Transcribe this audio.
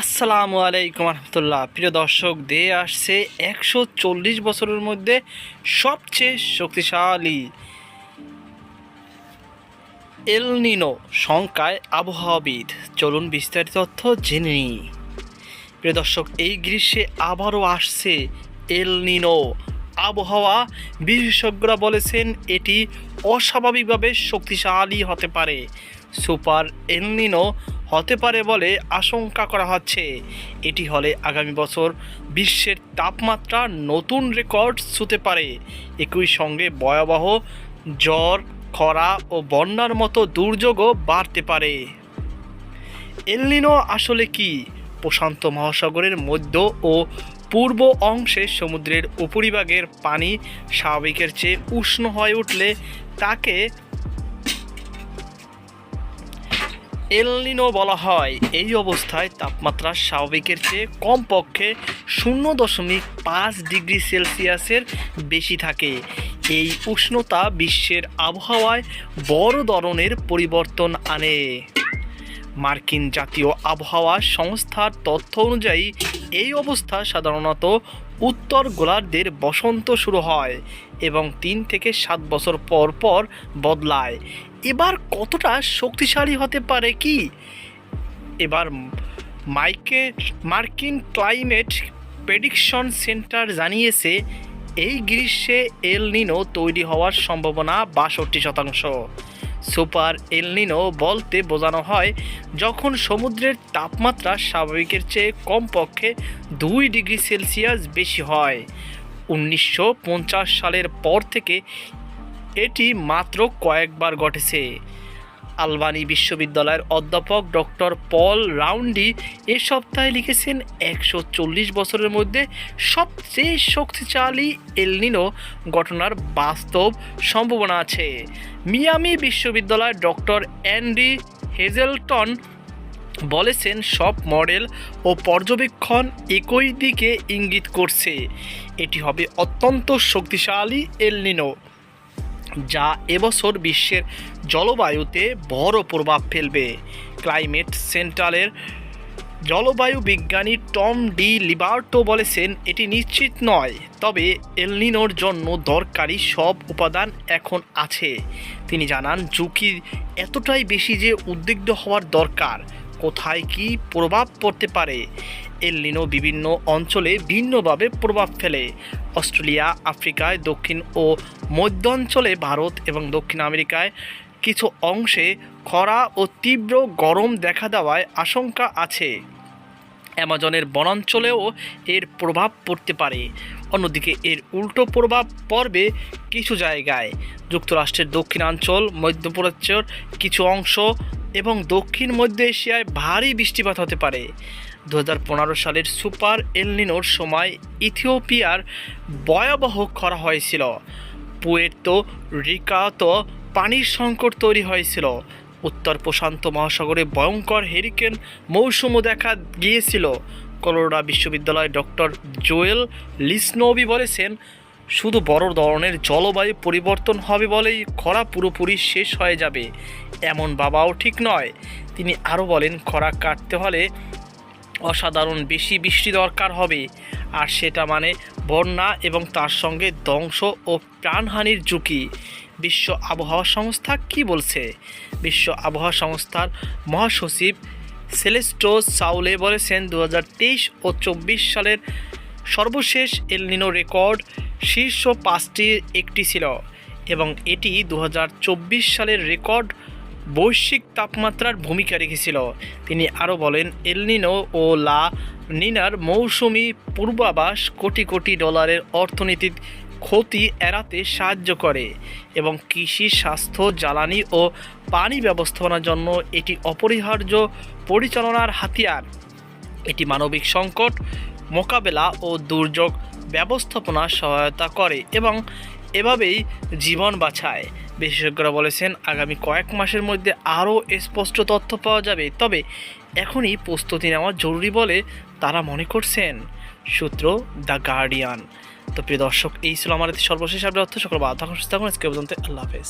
আসসালামু আলাইকুম রহমতুল্লাহ। প্রিয় দর্শক, দিয়ে আসছে 140 বছরের মধ্যে সবচেয়ে শক্তিশালী এল নিনো সংখ্যায় আবহাওয়াবিদ। চলুন বিস্তারিত তথ্য জেনে নিই। প্রিয় দর্শক, এই গ্রীষ্মে আবারও আসছে এল নিনো। আবহাওয়া বিশেষজ্ঞরা বলেছেন এটি অস্বাভাবিকভাবে শক্তিশালী হতে পারে। সুপার এল নিনো হতে পারে বলে আশঙ্কা করা হচ্ছে। এটি হলে আগামী বছর বিশ্বের তাপমাত্রা নতুন রেকর্ড ছুঁতে পারে। একই সঙ্গে ভয়াবহ জ্বর, খরা ও বন্যার মতো দুর্যোগও বাড়তে পারে। এল নিনো আসলে কি? প্রশান্ত মহাসাগরের মধ্য ও পূর্ব অংশে সমুদ্রের উপরিভাগের পানি স্বাভাবিকের চেয়ে উষ্ণ হয়ে উঠলে তাকে এল নিনো বলা হয়। এই অবস্থায় তাপমাত্রা স্বাভাবিকের চেয়ে কমপক্ষে 0.5 ডিগ্রি সেলসিয়াসের বেশি থাকে। এই উষ্ণতা বিশ্বের আবহাওয়ায় বড় ধরনের পরিবর্তন আনে। মার্কিন জাতীয় আবহাওয়া সংস্থার তথ্য অনুযায়ী এই অবস্থা সাধারণত উত্তর গোলার্ধের বসন্ত শুরু হয় এবং 3 থেকে 7 বছর পর পর বদলায়। এবার কতটা শক্তিশালী হতে পারে কি? এবার মার্কিন ক্লাইমেট প্রেডিকশন সেন্টার জানিয়েছে এই গ্রীষ্মে এল নিনো তৈরি হওয়ার সম্ভাবনা 62%। সুপার এল নিনো বলতে বোঝানো হয় যখন সমুদ্রের তাপমাত্রা স্বাভাবিকের চেয়ে কমপক্ষে 2 ডিগ্রি সেলসিয়াস বেশি হয়। 1950 সালের পর থেকে এটি মাত্র কয়েকবার ঘটেছে। আলবানি বিশ্ববিদ্যালয়ের অধ্যাপক ডক্টর পল রাউন্ডি এ সপ্তাহে লিখেছেন 140 বছরের মধ্যে সবচেয়ে শক্তিশালী এল নিনো ঘটনার বাস্তব সম্ভাবনা আছে। মিয়ামি বিশ্ববিদ্যালয়ের ডক্টর অ্যান্ডি হেজেলটন বলেছেন সব মডেল ও পর্যবেক্ষণ একই দিকে ইঙ্গিত করছে। এটি হবে অত্যন্ত শক্তিশালী এল নিনো যা এবছর বিশ্বের জলবায়ুতে বড় প্রভাব ফেলবে। ক্লাইমেট সেন্টারের জলবায়ু বিজ্ঞানী টম ডি লিবার্টো বলেছেন এটি নিশ্চিত নয়, তবে এল নিনোর জন্য দরকারি সব উপাদান এখন আছে। তিনি জানান ঝুঁকি এতটাই বেশি যে উদ্বিগ্ন হওয়ার দরকার। কোথায় কি প্রভাব পড়তে পারে? এল নিনো বিভিন্ন অঞ্চলে ভিন্নভাবে প্রভাব ফেলে। অস্ট্রেলিয়া, আফ্রিকায়, দক্ষিণ ও মধ্য অঞ্চলে, ভারত এবং দক্ষিণ আমেরিকায় কিছু অংশে খরা ও তীব্র গরম দেখা দেওয়ায় আশঙ্কা আছে। অ্যামাজনের বনাঞ্চলেও এর প্রভাব পড়তে পারে। অন্যদিকে এর উল্টো প্রভাব পড়বে কিছু জায়গায়। যুক্তরাষ্ট্রের দক্ষিণাঞ্চল, মধ্যপ্রাচ্যের কিছু অংশ এবং দক্ষিণ মধ্য এশিয়ায় ভারী বৃষ্টিপাত হতে পারে। 2015 সালের সুপার এল নিনোর সময় ইথিওপিয়ার ভয়াবহ খরা হয়েছিল। পুয়ের্তো রিকাতো পানির সংকট তৈরি হয়েছিল। উত্তর প্রশান্ত মহাসাগরে ভয়ঙ্কর হেরিকেন মৌসুমও দেখা গিয়েছিল। কলোরাডো বিশ্ববিদ্যালয়ের ডক্টর জোয়েল লিসনোবি বলেছেন শুধু বড় ধরনের জলবায়ু পরিবর্তন হবে বলেই খরা পুরোপুরি শেষ হয়ে যাবে এমন ভাবাও ঠিক নয়। তিনি আরও বলেন খরা কাটতে হলে অসাধারণ বেশি বৃষ্টি দরকার হবে, আর সেটা মানে বন্যা এবং তার সঙ্গে ধ্বংস ও প্রাণহানির ঝুঁকি। বিশ্ব আবহাওয়া সংস্থা কি বলছে? বিশ্ব আবহাওয়া সংস্থার মহাসচিব সেলেস্টো সাউলে বলেছেন 2023 ও 24 সালের সর্বশেষ এল নিনো রেকর্ড শীর্ষ 5টির একটি ছিল এবং এটি 2024 সালের রেকর্ড বৈশ্বিক তাপমাত্রার ভূমিকা রেখেছিল। তিনি আরও বলেন এল নিনো ও লা নিনার মৌসুমি পূর্বাভাস কোটি কোটি ডলারের অর্থনীতির ক্ষতি এড়াতে সাহায্য করে এবং কৃষি, স্বাস্থ্য, জ্বালানি ও পানি ব্যবস্থাপনার জন্য এটি অপরিহার্য পরিচালনার হাতিয়ার। এটি মানবিক সংকট মোকাবেলা ও দুর্যোগ ব্যবস্থাপনা সহায়তা করে এবং এভাবেই জীবন বাঁচায়। বিশেষজ্ঞরা বলেছেন আগামী কয়েক মাসের মধ্যে আরও স্পষ্ট তথ্য পাওয়া যাবে, তবে এখনই প্রস্তুতি নেওয়া জরুরি বলে তারা মনে করছেন। সূত্র দ্য গার্ডিয়ান। তো প্রিয় দর্শক, এই ছিল আমাদের সর্বশেষ আপডেট। সকল বাধা সুস্থ থাকুন। আজকে পর্যন্ত আল্লাহ হাফেজ।